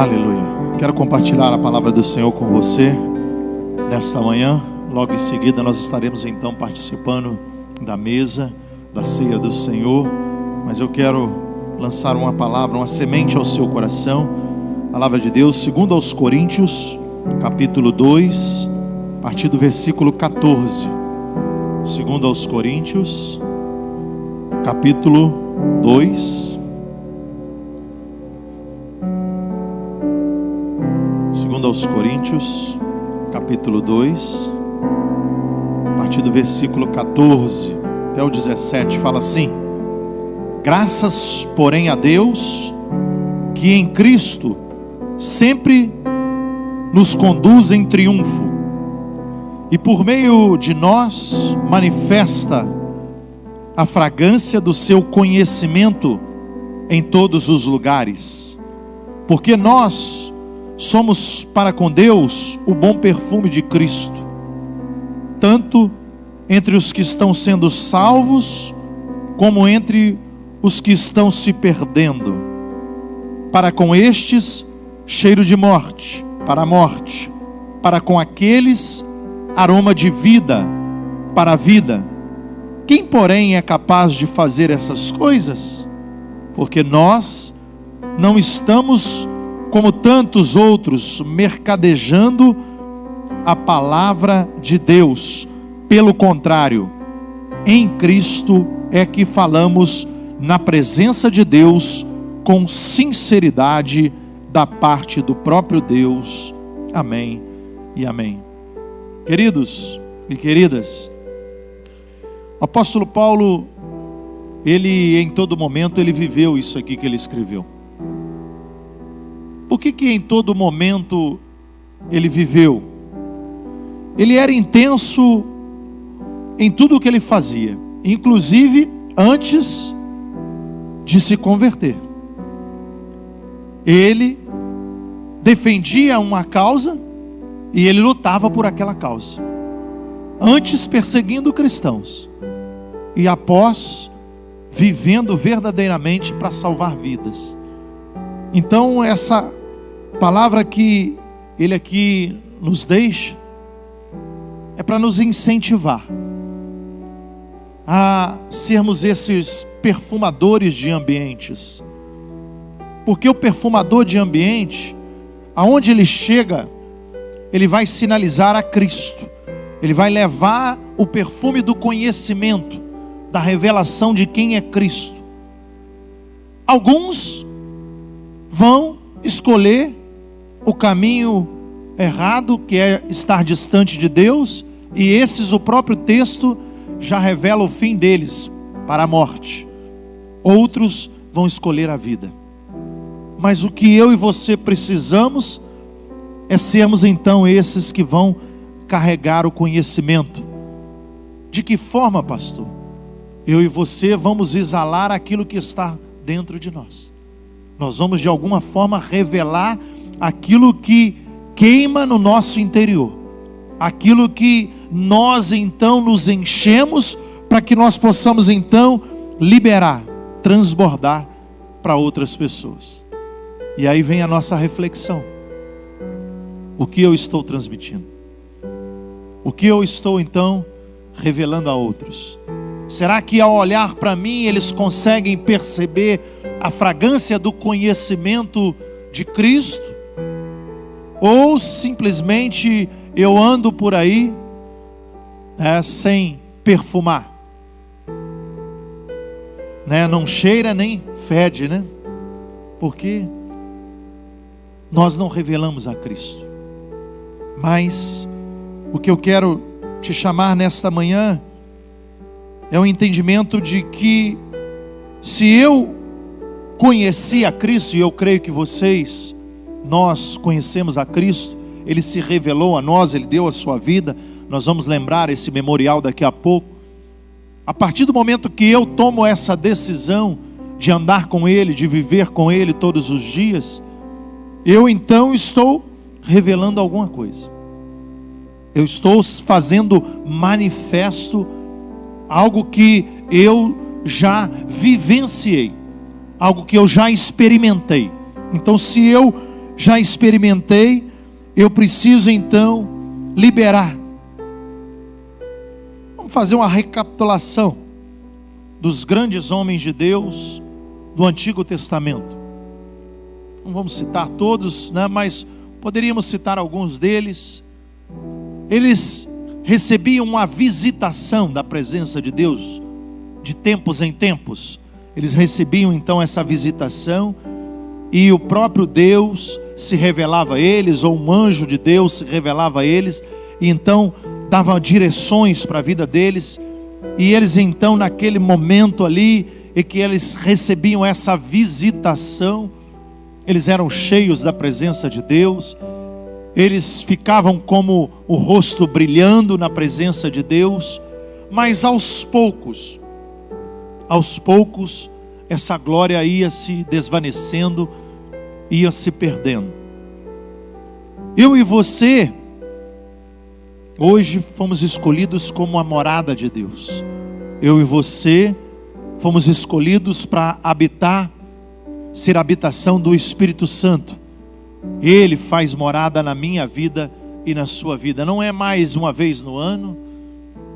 Aleluia. Quero compartilhar a palavra do Senhor com você nesta manhã. Logo em seguida nós estaremos então participando da mesa, da ceia do Senhor. Mas eu quero lançar uma palavra, uma semente ao seu coração. Palavra de Deus, segundo aos Coríntios, capítulo 2, a partir do versículo 14. Segundo aos Coríntios, capítulo 2. Segundo aos Coríntios, capítulo 2, a partir do versículo 14 até o 17, fala assim: graças, porém, a Deus, que em Cristo sempre nos conduz em triunfo, e por meio de nós manifesta a fragrância do seu conhecimento em todos os lugares, porque nós somos para com Deus o bom perfume de Cristo, tanto entre os que estão sendo salvos, como entre os que estão se perdendo. Para com estes, cheiro de morte, para a morte; para com aqueles, aroma de vida, para a vida. Quem, porém, é capaz de fazer essas coisas? Porque nós não estamos como tantos outros, mercadejando a palavra de Deus. Pelo contrário, em Cristo é que falamos na presença de Deus, com sinceridade da parte do próprio Deus. Amém e amém. Queridos e queridas, o apóstolo Paulo, ele em todo momento, ele viveu isso aqui que ele escreveu. Por que em todo momento ele viveu? Ele era intenso em tudo o que ele fazia, inclusive antes de se converter. Ele defendia uma causa e ele lutava por aquela causa, antes perseguindo cristãos e após vivendo verdadeiramente para salvar vidas. Então essa palavra que ele aqui nos deixa é para nos incentivar a sermos esses perfumadores de ambientes. Porque o perfumador de ambiente, aonde ele chega, ele vai sinalizar a Cristo. Ele vai levar o perfume do conhecimento, da revelação de quem é Cristo. Alguns vão escolher o caminho errado, que é estar distante de Deus, e esses, o próprio texto já revela o fim deles, para a morte. Outros vão escolher a vida. Mas o que eu e você precisamos é sermos então esses que vão carregar o conhecimento. De que forma, pastor? Eu e você vamos exalar aquilo que está dentro de nós. Nós vamos de alguma forma revelar aquilo que queima no nosso interior, aquilo que nós então nos enchemos, para que nós possamos então liberar, transbordar para outras pessoas. E aí vem a nossa reflexão: o que eu estou transmitindo? O que eu estou então revelando a outros? Será que ao olhar para mim eles conseguem perceber a fragrância do conhecimento de Cristo? Ou simplesmente eu ando por aí sem perfumar, não cheira nem fede, porque nós não revelamos a Cristo. Mas o que eu quero te chamar nesta manhã é o entendimento de que, se eu conheci a Cristo, e eu creio que nós conhecemos a Cristo, Ele se revelou a nós, Ele deu a sua vida. Nós vamos lembrar esse memorial daqui a pouco. A partir do momento que eu tomo essa decisão de andar com Ele, de viver com Ele todos os dias, eu então estou revelando alguma coisa. Eu estou fazendo manifesto algo que eu já vivenciei, algo que eu já experimentei. Então, se eu já experimentei, eu preciso então liberar. Vamos fazer uma recapitulação dos grandes homens de Deus do Antigo Testamento. Não vamos citar todos, né? Mas poderíamos citar alguns deles. Eles recebiam uma visitação da presença de Deus, de tempos em tempos. Eles recebiam então essa visitação, e o próprio Deus se revelava a eles, ou um anjo de Deus se revelava a eles, e então dava direções para a vida deles. E eles então, naquele momento ali, em que eles recebiam essa visitação, eles eram cheios da presença de Deus, eles ficavam como o rosto brilhando na presença de Deus. Mas aos poucos, essa glória ia se desvanecendo, ia se perdendo. Eu e você, hoje fomos escolhidos como a morada de Deus. Eu e você fomos escolhidos para habitar, ser a habitação do Espírito Santo. Ele faz morada na minha vida e na sua vida. Não é mais uma vez no ano,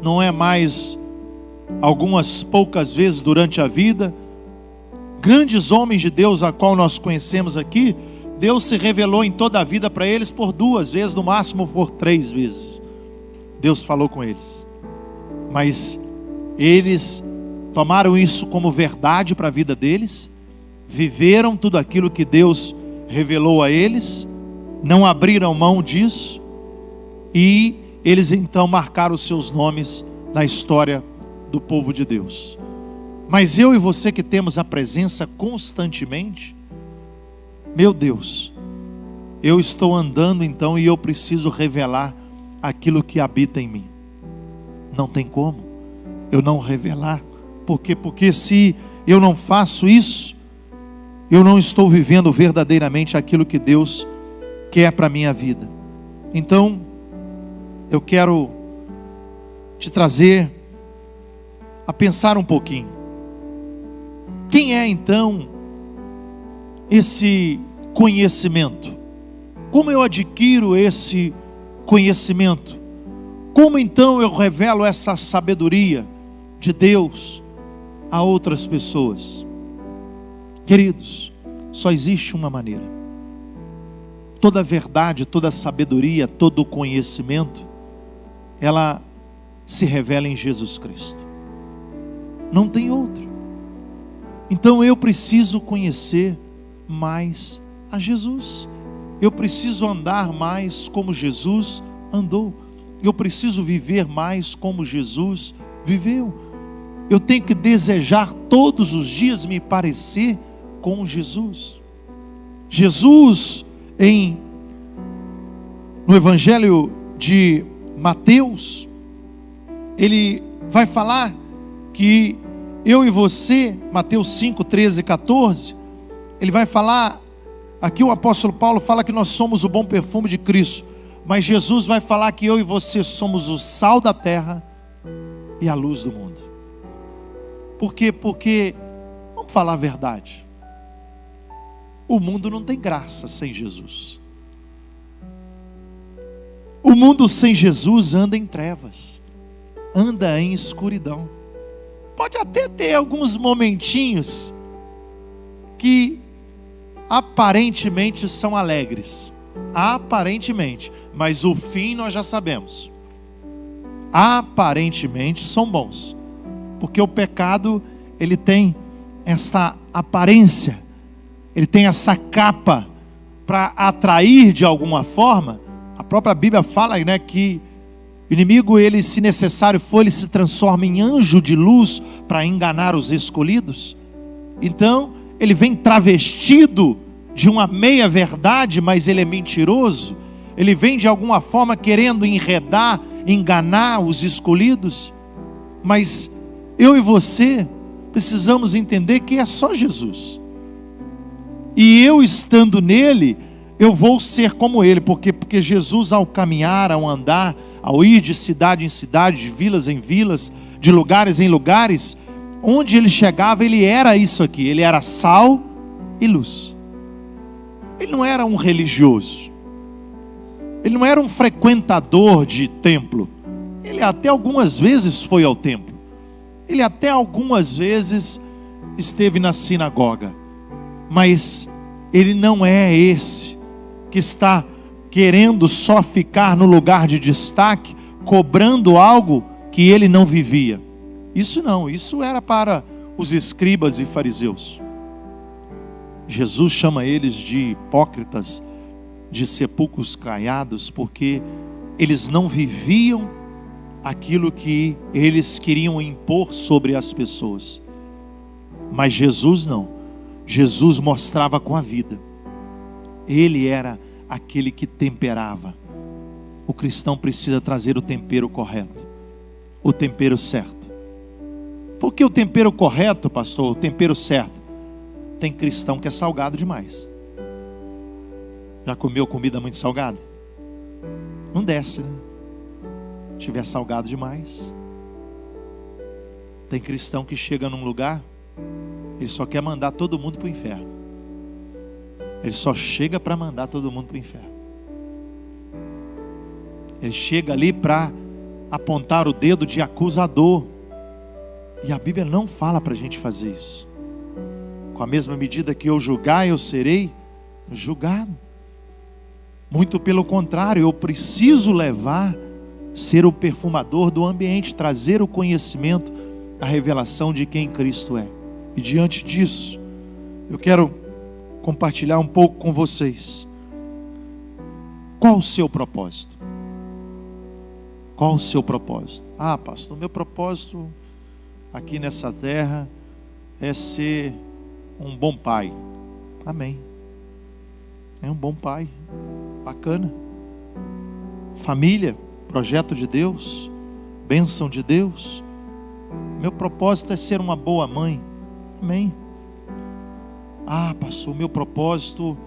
não é mais algumas poucas vezes durante a vida. Grandes homens de Deus, a qual nós conhecemos aqui, Deus se revelou em toda a vida para eles por 2 vezes, no máximo por 3 vezes. Deus falou com eles, mas eles tomaram isso como verdade para a vida deles, viveram tudo aquilo que Deus revelou a eles, não abriram mão disso, e eles então marcaram os seus nomes na história do povo de Deus. Mas eu e você que temos a presença constantemente, meu Deus, eu estou andando então e eu preciso revelar aquilo que habita em mim. Não tem como eu não revelar. Por quê? Porque se eu não faço isso, eu não estou vivendo verdadeiramente aquilo que Deus quer para a minha vida. Então, eu quero te trazer a pensar um pouquinho. Quem é então esse conhecimento? Como eu adquiro esse conhecimento? Como então eu revelo essa sabedoria de Deus a outras pessoas? Queridos, só existe uma maneira. Toda verdade, toda sabedoria, todo conhecimento, ela se revela em Jesus Cristo. Não tem outro. Então eu preciso conhecer mais a Jesus. Eu preciso andar mais como Jesus andou. Eu preciso viver mais como Jesus viveu. Eu tenho que desejar todos os dias me parecer com Jesus. Jesus, no Evangelho de Mateus, ele vai falar que eu e você, Mateus 5, 13 e 14, ele vai falar, aqui o apóstolo Paulo fala que nós somos o bom perfume de Cristo, mas Jesus vai falar que eu e você somos o sal da terra e a luz do mundo. Por quê? Porque, vamos falar a verdade, o mundo não tem graça sem Jesus. O mundo sem Jesus anda em trevas, anda em escuridão. Pode até ter alguns momentinhos que aparentemente são alegres, aparentemente, mas o fim nós já sabemos. Aparentemente são bons, porque o pecado, ele tem essa aparência, ele tem essa capa para atrair de alguma forma. A própria Bíblia fala, né, que o inimigo, ele, se necessário for, ele se transforma em anjo de luz para enganar os escolhidos. Então, ele vem travestido de uma meia verdade, mas ele é mentiroso. Ele vem de alguma forma querendo enredar, enganar os escolhidos. Mas eu e você precisamos entender que é só Jesus. E eu estando nele, eu vou ser como ele. Porque Jesus, ao caminhar, ao andar, ao ir de cidade em cidade, de vilas em vilas, de lugares em lugares, onde ele chegava, ele era isso aqui. Ele era sal e luz. Ele não era um religioso. Ele não era um frequentador de templo. Ele até algumas vezes foi ao templo. Ele até algumas vezes esteve na sinagoga. Mas ele não é esse que está querendo só ficar no lugar de destaque, cobrando algo que ele não vivia. Isso não, isso era para os escribas e fariseus. Jesus chama eles de hipócritas, de sepulcros caiados, porque eles não viviam aquilo que eles queriam impor sobre as pessoas. Mas Jesus não. Jesus mostrava com a vida. Ele era aquele que temperava. O cristão precisa trazer o tempero correto, o tempero certo. Por que o tempero correto, pastor? O tempero certo. Tem cristão que é salgado demais. Já comeu comida muito salgada? Não desce, né? Se tiver salgado demais. Tem cristão que chega num lugar, ele só quer mandar todo mundo para o inferno. Ele só chega para mandar todo mundo para o inferno. Ele chega ali para apontar o dedo de acusador. E a Bíblia não fala para a gente fazer isso. Com a mesma medida que eu julgar, eu serei julgado. Muito pelo contrário, eu preciso ser o perfumador do ambiente, trazer o conhecimento, a revelação de quem Cristo é. E diante disso, eu quero compartilhar um pouco com vocês. Qual o seu propósito? Qual o seu propósito? Ah, pastor, meu propósito aqui nessa terra é ser um bom pai. Amém. É um bom pai. Bacana. Família, projeto de Deus, bênção de Deus. Meu propósito é ser uma boa mãe. Amém. Ah, pastor, meu propósito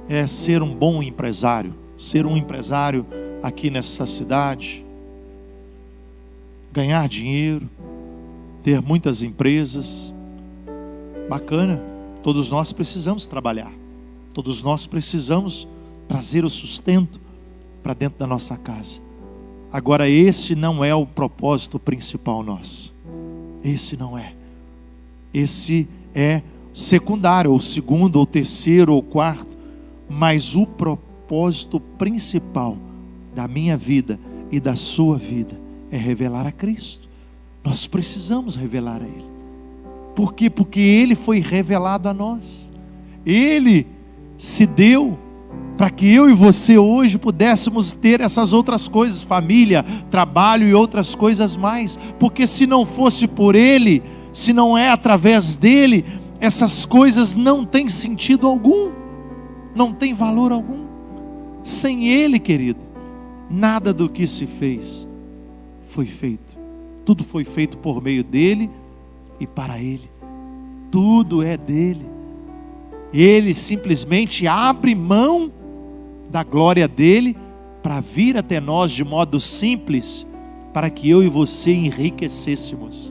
é ser um bom empresário. Ser um empresário aqui nessa cidade. Ganhar dinheiro. Ter muitas empresas. Bacana. Todos nós precisamos trabalhar. Todos nós precisamos trazer o sustento para dentro da nossa casa. Agora, esse não é o propósito principal nosso. Esse não é. Esse é secundário, ou segundo, ou terceiro, ou quarto. Mas o propósito principal da minha vida e da sua vida é revelar a Cristo. Nós precisamos revelar a Ele. Por quê? Porque Ele foi revelado a nós. Ele se deu para que eu e você hoje pudéssemos ter essas outras coisas, família, trabalho e outras coisas mais. Porque se não fosse por Ele, se não é através dEle, essas coisas não têm sentido algum, não tem valor algum. Sem Ele, querido, nada do que se fez foi feito. Tudo foi feito por meio dEle e para Ele. Tudo é dEle. Ele simplesmente abre mão da glória dEle para vir até nós de modo simples, para que eu e você enriquecêssemos.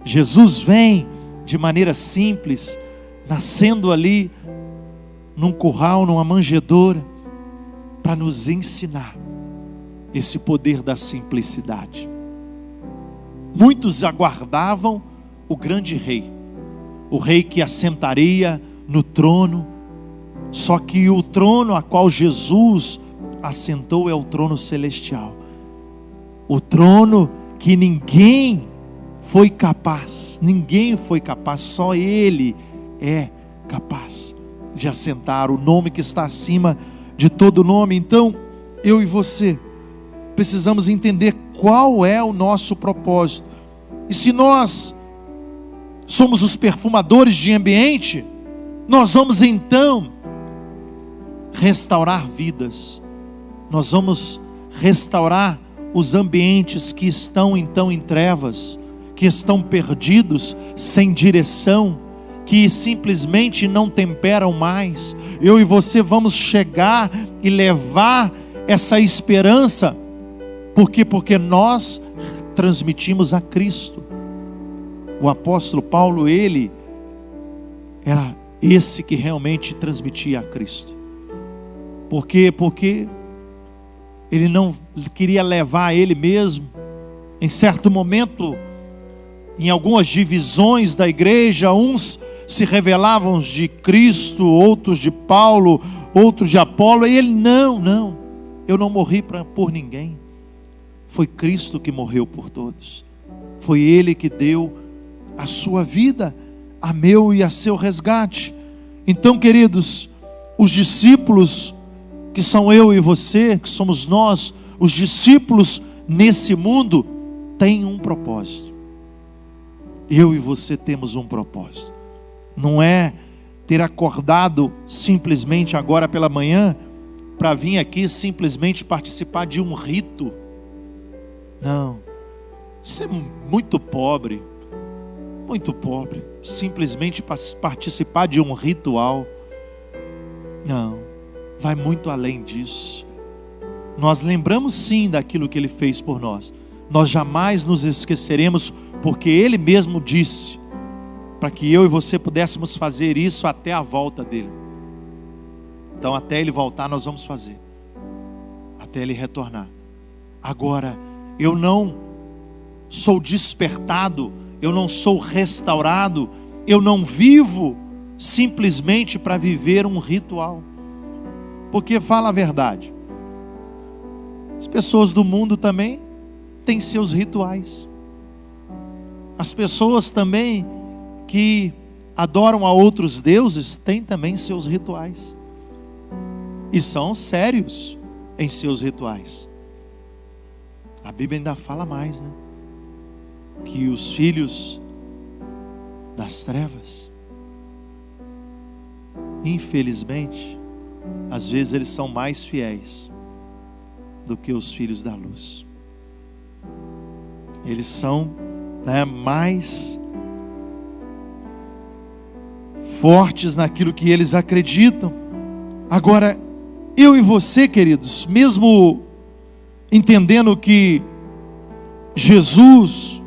Jesus vem de maneira simples, nascendo ali num curral, numa manjedoura, para nos ensinar esse poder da simplicidade. Muitos aguardavam o grande rei, o rei que assentaria no trono. Só que o trono a qual Jesus assentou é o trono celestial. O trono que ninguém foi capaz, só Ele é capaz de assentar, o nome que está acima de todo nome. Então, eu e você precisamos entender qual é o nosso propósito. E se nós somos os perfumadores de ambiente, nós vamos então restaurar vidas. Nós vamos restaurar os ambientes que estão então em trevas, que estão perdidos, sem direção, que simplesmente não temperam mais. Eu e você vamos chegar e levar essa esperança. Por quê? Porque nós transmitimos a Cristo. O apóstolo Paulo, ele era esse que realmente transmitia a Cristo. Por quê? Porque ele não queria levar ele mesmo. Em certo momento, em algumas divisões da igreja, uns se revelavam de Cristo, outros de Paulo, outros de Apolo, e ele, não, eu não morri por ninguém. Foi Cristo que morreu por todos. Foi Ele que deu a sua vida, a meu e a seu resgate. Então, queridos, os discípulos, que são eu e você, que somos nós, os discípulos nesse mundo, têm um propósito. Eu e você temos um propósito. Não é ter acordado simplesmente agora pela manhã para vir aqui simplesmente participar de um rito. Não, isso é muito pobre, simplesmente participar de um ritual. Não, vai muito além disso. Nós lembramos sim daquilo que Ele fez por nós. Nós jamais nos esqueceremos, porque Ele mesmo disse para que eu e você pudéssemos fazer isso até a volta dEle. Então até Ele voltar nós vamos fazer, até Ele retornar. Agora, eu não sou despertado, eu não sou restaurado, eu não vivo simplesmente para viver um ritual. Porque fala a verdade, as pessoas do mundo também têm seus rituais. As pessoas também que adoram a outros deuses têm também seus rituais. E são sérios em seus rituais. A Bíblia ainda fala mais, né? Que os filhos das trevas, infelizmente, às vezes eles são mais fiéis do que os filhos da luz. Eles são, mais fortes naquilo que eles acreditam. Agora, eu e você, queridos, mesmo entendendo que Jesus,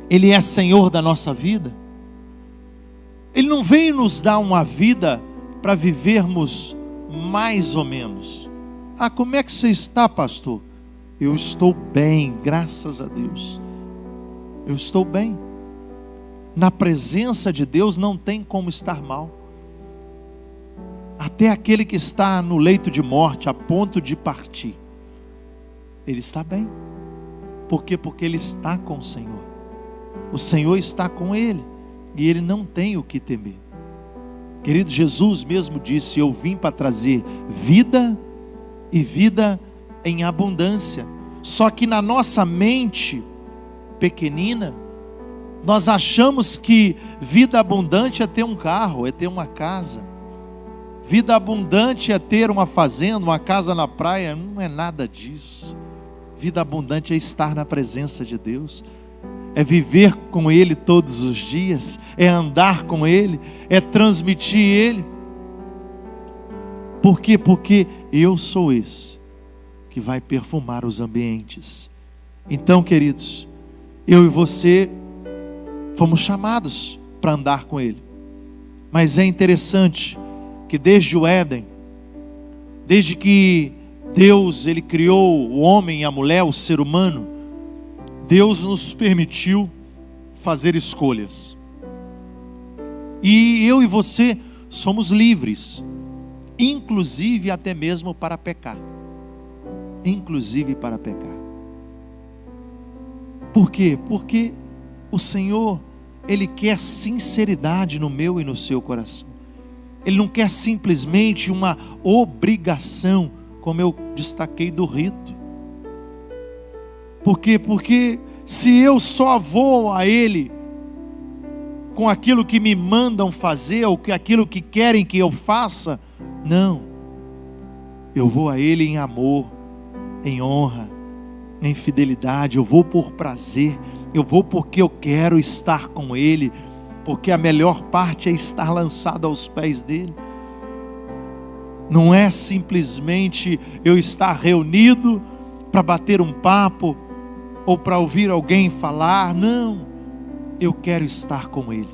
Ele é Senhor da nossa vida, Ele não veio nos dar uma vida para vivermos mais ou menos. Como é que você está, pastor? Eu estou bem, graças a Deus. Eu estou bem. Na presença de Deus não tem como estar mal. Até aquele que está no leito de morte, a ponto de partir, ele está bem. Por quê? Porque ele está com o Senhor. O Senhor está com ele, e ele não tem o que temer. Querido, Jesus mesmo disse: eu vim para trazer vida e vida em abundância. Só que na nossa mente pequenina, nós achamos que vida abundante é ter um carro, é ter uma casa. Vida abundante é ter uma fazenda, uma casa na praia. Não é nada disso. Vida abundante é estar na presença de Deus, é viver com Ele todos os dias, é andar com Ele, é transmitir Ele. Por quê? Porque eu sou esse que vai perfumar os ambientes. Então, queridos, eu e você fomos chamados para andar com Ele. Mas é interessante que desde o Éden, desde que Deus Ele criou o homem e a mulher, o ser humano, Deus nos permitiu fazer escolhas. E eu e você somos livres, inclusive até mesmo para pecar. Inclusive para pecar. Por quê? Porque o Senhor, Ele quer sinceridade no meu e no seu coração. Ele não quer simplesmente uma obrigação, como eu destaquei do rito. Por quê? Porque se eu só vou a Ele com aquilo que me mandam fazer, ou aquilo que querem que eu faça, não. Eu vou a Ele em amor, em honra, em fidelidade. Eu vou por prazer, eu vou porque eu quero estar com Ele, porque a melhor parte é estar lançado aos pés dEle. Não é simplesmente eu estar reunido para bater um papo, ou para ouvir alguém falar. Não, eu quero estar com Ele.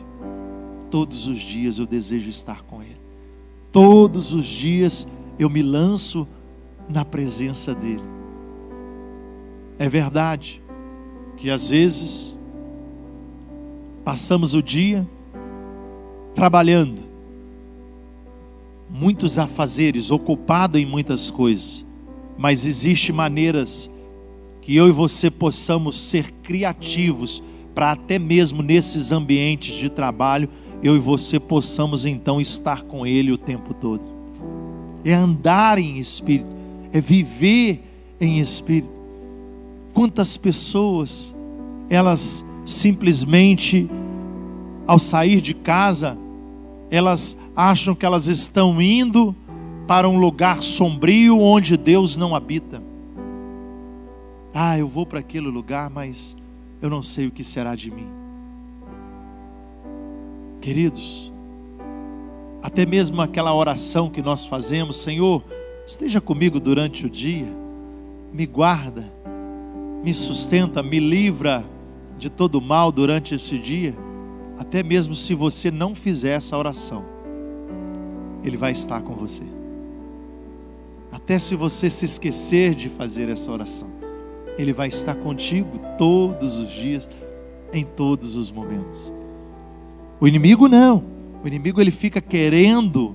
todos os dias eu desejo estar com Ele. Todos os dias eu me lanço na presença dEle. É verdade que às vezes passamos o dia trabalhando, muitos afazeres, ocupado em muitas coisas, mas existem maneiras que eu e você possamos ser criativos para até mesmo nesses ambientes de trabalho, eu e você possamos então estar com Ele o tempo todo. É andar em espírito, é viver em espírito. Quantas pessoas, elas simplesmente, ao sair de casa, elas acham que elas estão indo para um lugar sombrio onde Deus não habita. Eu vou para aquele lugar, mas eu não sei o que será de mim. Queridos, até mesmo aquela oração que nós fazemos: Senhor, esteja comigo durante o dia, me guarda, me sustenta, me livra de todo mal durante esse dia. Até mesmo se você não fizer essa oração, Ele vai estar com você. Até se você se esquecer de fazer essa oração, Ele vai estar contigo todos os dias, em todos os momentos. O inimigo não. O inimigo ele fica querendo,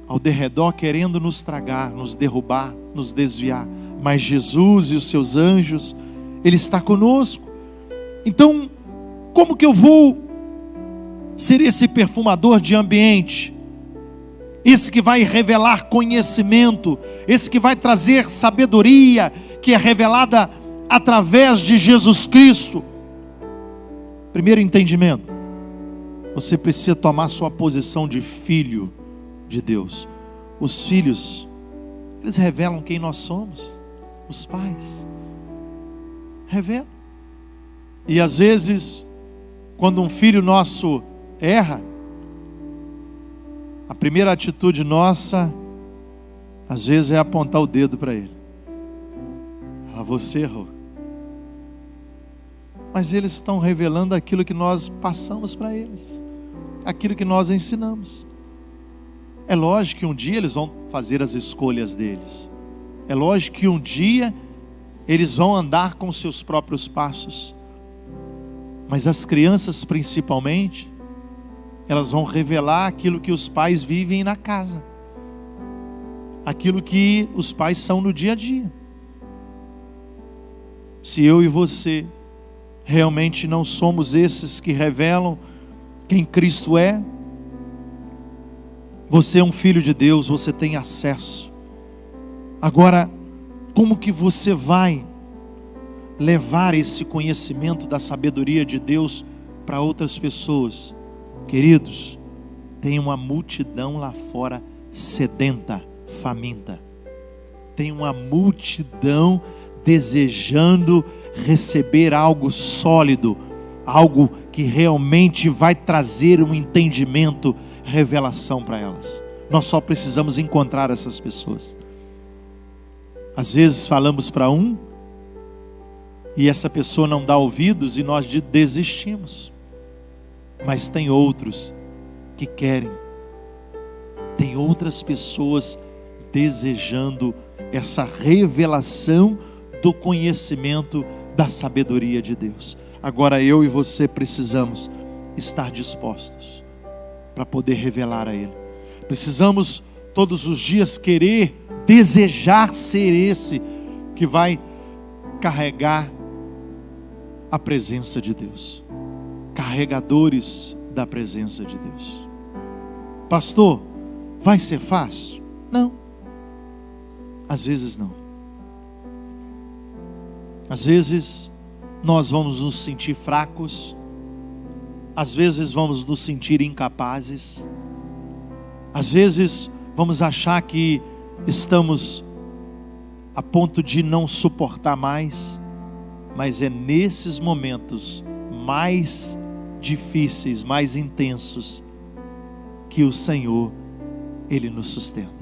ao derredor, querendo nos tragar, nos derrubar, nos desviar. Mas Jesus e os seus anjos, Ele está conosco. Então, como que eu vou ser esse perfumador de ambiente? Esse que vai revelar conhecimento, esse que vai trazer sabedoria, que é revelada através de Jesus Cristo. Primeiro entendimento: você precisa tomar sua posição de filho de Deus. Os filhos, eles revelam quem nós somos. Os pais revelam. E às vezes, quando um filho nosso erra, a primeira atitude nossa, às vezes, é apontar o dedo para ele. Você errou. Mas eles estão revelando aquilo que nós passamos para eles, aquilo que nós ensinamos. É lógico que um dia eles vão fazer as escolhas deles. É lógico que um dia eles vão andar com seus próprios passos. Mas as crianças, principalmente, elas vão revelar aquilo que os pais vivem na casa, aquilo que os pais são no dia a dia. Se eu e você realmente não somos esses que revelam quem Cristo é, você é um filho de Deus, você tem acesso. Agora, como que você vai levar esse conhecimento da sabedoria de Deus para outras pessoas? Queridos, tem uma multidão lá fora sedenta, faminta. Tem uma multidão desejando receber algo sólido, algo que realmente vai trazer um entendimento, revelação para elas. Nós só precisamos encontrar essas pessoas. Às vezes falamos para um e essa pessoa não dá ouvidos e nós desistimos. Mas tem outros que querem. Tem outras pessoas desejando essa revelação do conhecimento da sabedoria de Deus. Agora eu e você precisamos estar dispostos para poder revelar a Ele. Precisamos todos os dias querer, desejar ser esse que vai carregar a presença de Deus. Carregadores da presença de Deus. Pastor, vai ser fácil? Não. Às vezes não. Às vezes nós vamos nos sentir fracos. Às vezes vamos nos sentir incapazes. Às vezes vamos achar que estamos a ponto de não suportar mais. Mas é nesses momentos mais difíceis, mais intensos, que o Senhor, Ele nos sustenta.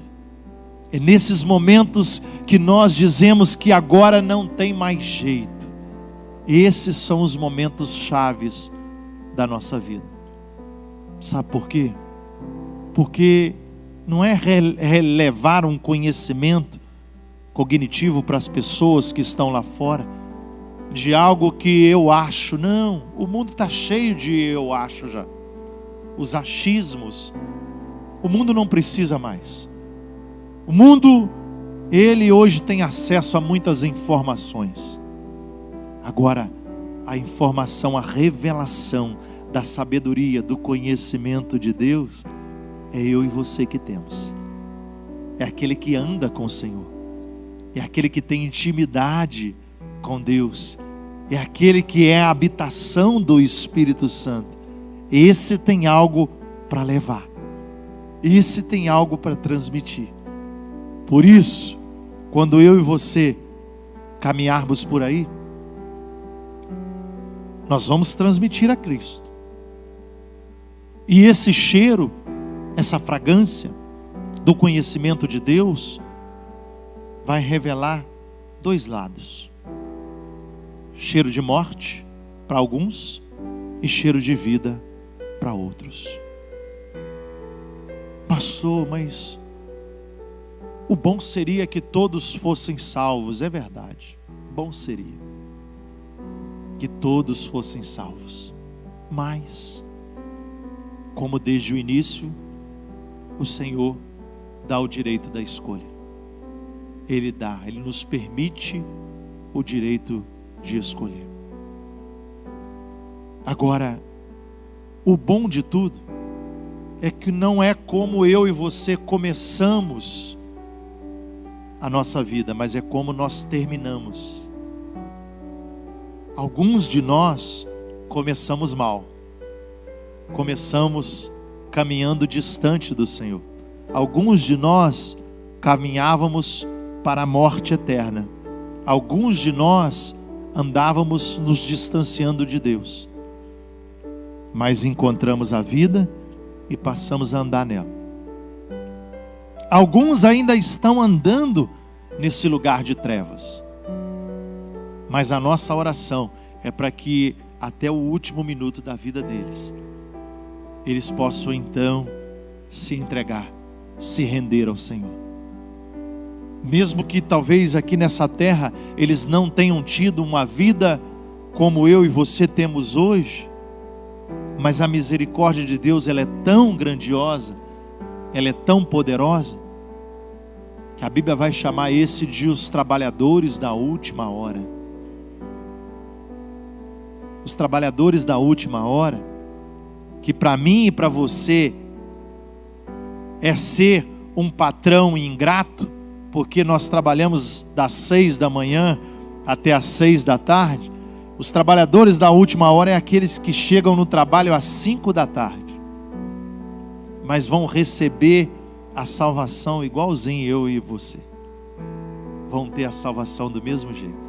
É nesses momentos que nós dizemos que agora não tem mais jeito. Esses são os momentos chaves da nossa vida. Sabe por quê? Porque não é relevar um conhecimento cognitivo para as pessoas que estão lá fora, de algo que eu acho. Não, o mundo está cheio de eu acho já. Os achismos, o mundo não precisa mais. O mundo, ele hoje tem acesso a muitas informações. Agora, a informação, a revelação da sabedoria, do conhecimento de Deus, é eu e você que temos. É aquele que anda com o Senhor. É aquele que tem intimidade com Deus. É aquele que é a habitação do Espírito Santo. Esse tem algo para levar. Esse tem algo para transmitir. Por isso, quando eu e você caminharmos por aí, nós vamos transmitir a Cristo. E esse cheiro, essa fragrância do conhecimento de Deus, vai revelar dois lados: cheiro de morte para alguns e cheiro de vida para outros. Pastor, mas o bom seria que todos fossem salvos. É verdade, bom seria que todos fossem salvos, mas como desde o início o Senhor dá o direito da escolha. Ele dá, Ele nos permite o direito de escolher. Agora, o bom de tudo é que não é como eu e você começamos a nossa vida, mas é como nós terminamos. Alguns de nós começamos mal. Começamos caminhando distante do Senhor. Alguns de nós caminhávamos para a morte eterna. Alguns de nós andávamos nos distanciando de Deus. Mas encontramos a vida e passamos a andar nela. Alguns ainda estão andando nesse lugar de trevas. Mas a nossa oração é para que até o último minuto da vida deles, eles possam então se entregar, se render ao Senhor. Mesmo que talvez aqui nessa terra eles não tenham tido uma vida como eu e você temos hoje, mas a misericórdia de Deus, ela é tão grandiosa, ela é tão poderosa, que a Bíblia vai chamar esse de os trabalhadores da última hora. Os trabalhadores da última hora, que para mim e para você é ser um patrão ingrato, porque nós trabalhamos das 6 da manhã até as 6 da tarde. Os trabalhadores da última hora é aqueles que chegam no trabalho às 5 da tarde, mas vão receber a salvação igualzinho eu e você. Vão ter a salvação do mesmo jeito.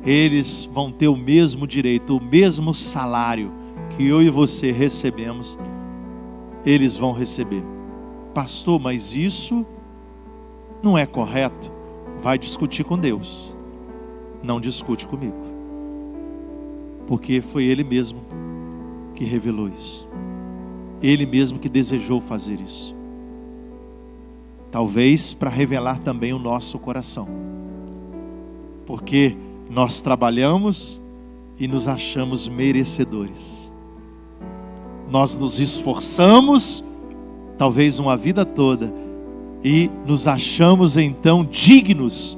Eles vão ter o mesmo direito, o mesmo salário que eu e você recebemos, eles vão receber. Pastor, mas isso não é correto. Vai discutir com Deus, não discute comigo, porque foi Ele mesmo que revelou isso. Ele mesmo que desejou fazer isso. Talvez para revelar também o nosso coração, porque nós trabalhamos e nos achamos merecedores. Nós nos esforçamos, talvez uma vida toda, e nos achamos então dignos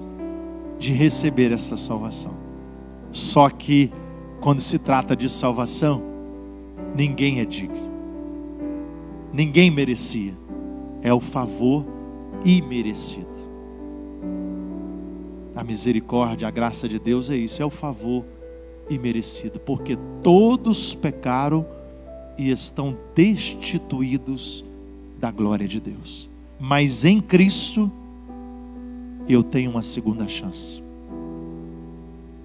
de receber essa salvação. Só que quando se trata de salvação, ninguém é digno. Ninguém merecia. É o favor imerecido. A misericórdia, a graça de Deus é isso, é o favor imerecido, porque todos pecaram e estão destituídos da glória de Deus. Mas em Cristo eu tenho uma segunda chance.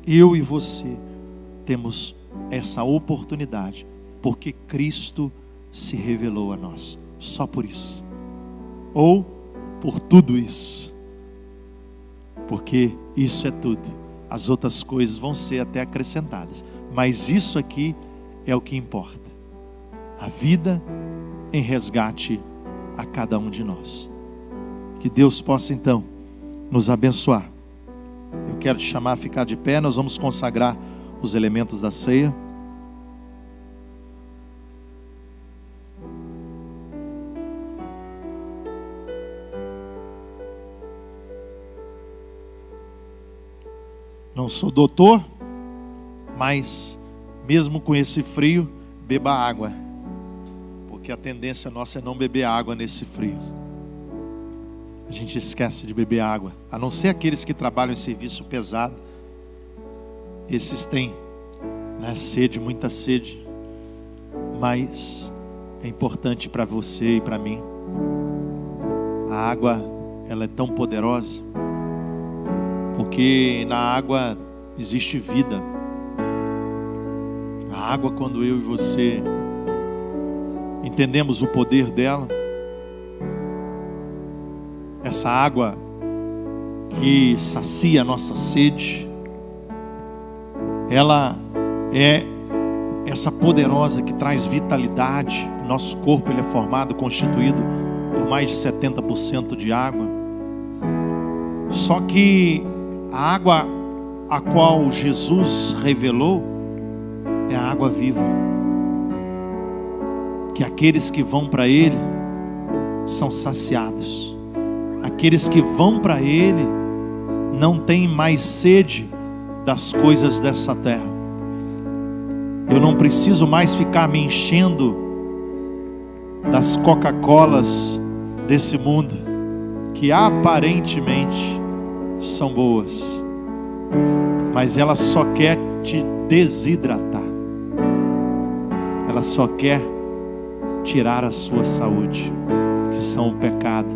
Eu e você temos essa oportunidade, porque Cristo se revelou a nós. Só por isso, ou por tudo isso, porque isso é tudo. As outras coisas vão ser até acrescentadas, mas isso aqui é o que importa. a vida em resgate a cada um de nós. Que Deus possa então nos abençoar. Eu quero te chamar a ficar de pé, nós vamos consagrar os elementos da ceia. Não sou doutor, mas mesmo com esse frio, beba água, porque a tendência nossa é não beber água nesse frio. A gente esquece de beber água, a não ser aqueles que trabalham em serviço pesado. Esses têm, sede, muita sede, mas é importante para você e para mim. A água, ela é tão poderosa, porque na água existe vida. A água, quando eu e você entendemos o poder dela, essa água que sacia a nossa sede, ela é essa poderosa que traz vitalidade. Nosso corpo, ele é formado, constituído por mais de 70% de água. Só que a água a qual Jesus revelou é a água viva, que aqueles que vão para Ele são saciados. Aqueles que vão para Ele não têm mais sede das coisas dessa terra. Eu não preciso mais ficar me enchendo das Coca-Colas desse mundo, que aparentemente são boas, mas ela só quer te desidratar. Ela só quer tirar a sua saúde, que são um pecado,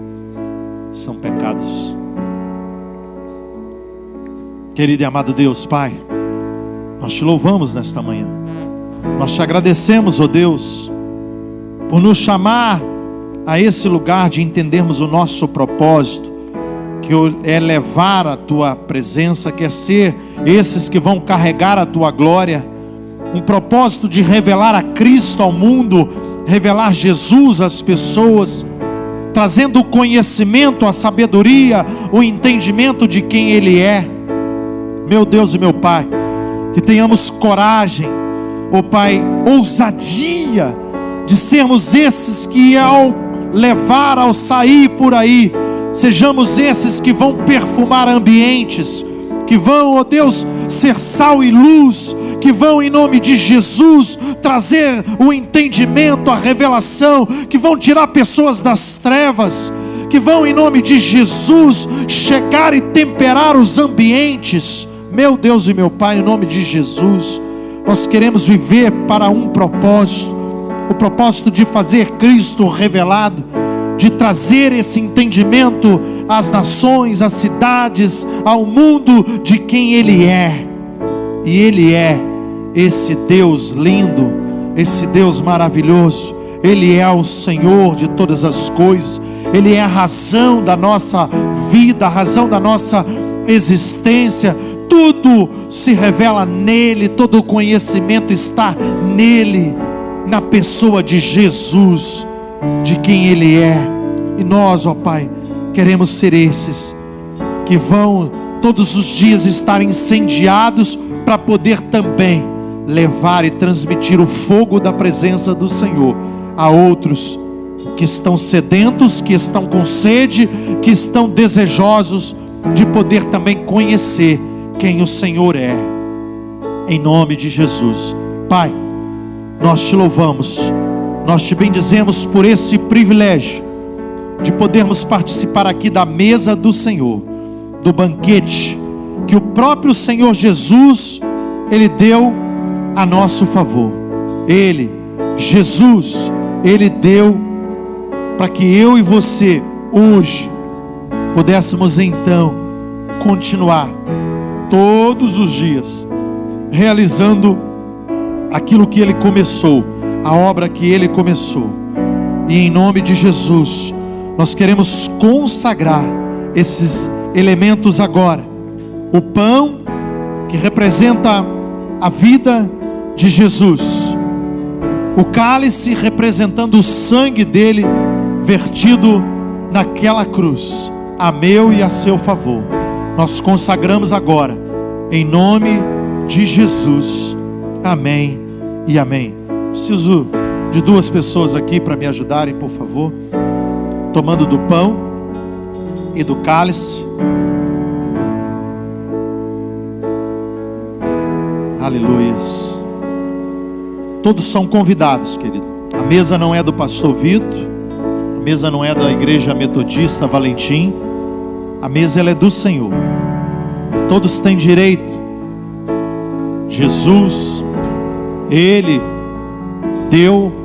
são pecados. Querido e amado Deus, Pai, nós te louvamos nesta manhã. Nós te agradecemos, ó Deus, por nos chamar a esse lugar de entendermos o nosso propósito, que é levar a Tua presença, que é ser esses que vão carregar a Tua glória. Um propósito de revelar a Cristo ao mundo, revelar Jesus às pessoas, trazendo o conhecimento, a sabedoria, o entendimento de quem Ele é. Meu Deus e meu Pai, que tenhamos coragem, ó Pai, ousadia de sermos esses que ao levar, ao sair por aí, sejamos esses que vão perfumar ambientes, que vão, ó Deus, ser sal e luz, que vão em nome de Jesus trazer o entendimento, a revelação, que vão tirar pessoas das trevas, que vão em nome de Jesus chegar e temperar os ambientes. Meu Deus e meu Pai, em nome de Jesus, nós queremos viver para um propósito, o propósito de fazer Cristo revelado, de trazer esse entendimento às nações, às cidades, ao mundo de quem Ele é. E Ele é esse Deus lindo, esse Deus maravilhoso. Ele é o Senhor de todas as coisas. Ele é a razão da nossa vida, a razão da nossa existência. Tudo se revela nele, todo o conhecimento está nele, na pessoa de Jesus, de quem Ele é. E nós, ó Pai, queremos ser esses que vão todos os dias estar incendiados para poder também levar e transmitir o fogo da presença do Senhor a outros que estão sedentos, que estão com sede, que estão desejosos de poder também conhecer quem o Senhor é. Em nome de Jesus, Pai, nós te louvamos, nós te bendizemos por esse privilégio de podermos participar aqui da mesa do Senhor, do banquete que o próprio Senhor Jesus, Ele deu a nosso favor. Ele, Jesus, Ele deu para que eu e você hoje pudéssemos então continuar todos os dias realizando aquilo que Ele começou, a obra que Ele começou. E em nome de Jesus nós queremos consagrar esses elementos agora. O pão, que representa a vida de Jesus, O cálice representando o sangue dele vertido naquela cruz, a meu e a seu favor. Nós consagramos agora, em nome de Jesus. Amém e amém. Preciso de 2 pessoas aqui para me ajudarem, por favor. Tomando do pão e do cálice. Aleluias. Todos são convidados, querido. A mesa não é do pastor Vitor, a mesa não é da igreja metodista Valentim, a mesa ela é do Senhor. Todos têm direito. Jesus, Ele deu